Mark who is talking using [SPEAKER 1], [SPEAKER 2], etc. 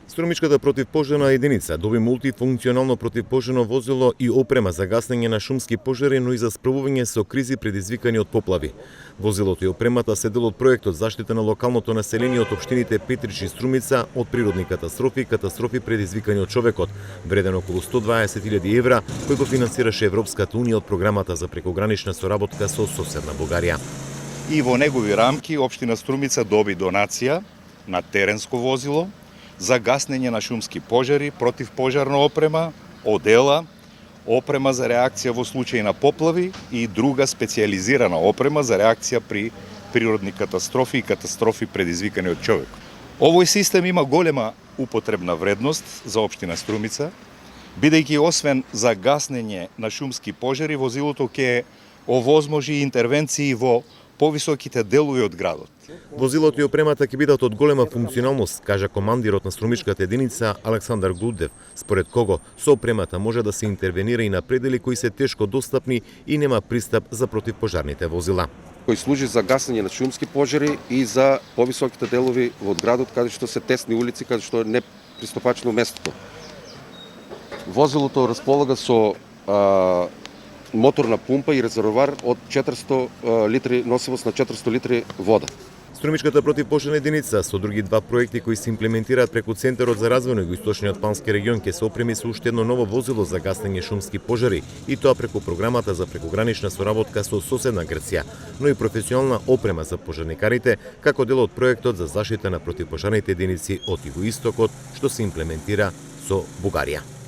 [SPEAKER 1] Струмичката противпожарна единица доби мултифункционално противпожарно возило и опрема за гаснење на шумски пожари, но и за справување со кризи предизвикани од поплави. Возилото и опремата се дел од проектот заштита на локалното население од општините Петрич и Струмица од природни катастрофи и катастрофи предизвикани од човекот, вреден околу 120.000 евра, кој го финансираше Европската унија од програмата за прекогранична соработка со соседна Бугарија.
[SPEAKER 2] И во негови рамки општина Струмица доби донација на теренско возило за гаснење на шумски пожари, противпожарна опрема, одела, опрема за реакција во случај на поплави и друга специјализирана опрема за реакција при природни катастрофи и катастрофи предизвикани од човек. Овој систем има голема употребна вредност за општина Струмица, бидејќи освен за гаснење на шумски пожари, возилото ќе овозможи интервенции во повисоките делови од градот.
[SPEAKER 1] Возилото и опремата ќе бидат од голема функционалност, кажа командирот на струмичката единица Александар Глудев, според кого со опремата може да се интервенира и на предели кои се тешко достапни и нема пристап за противпожарните возила.
[SPEAKER 3] Кој служи за гасење на шумски пожари и за повисоките делови од градот, каде што се тесни улици, каде што е непристапачно местото. Возилото располага со моторна пумпа и резервоар од 400 литри, носивост на 400 литри вода.
[SPEAKER 1] Струмичката противпожарна единица со други два проекти кои се имплементираат преку Центарот за развој на Југоисточниот Пански регион ќе се опреми со уште едно ново возило за гаснење шумски пожари, и тоа преку програмата за прекогранична соработка со соседна Грција, но и професионална опрема за пожарникарите како дел од проектот за заштита на противпожарните единици од Југоистокот што се имплементира со Бугарија.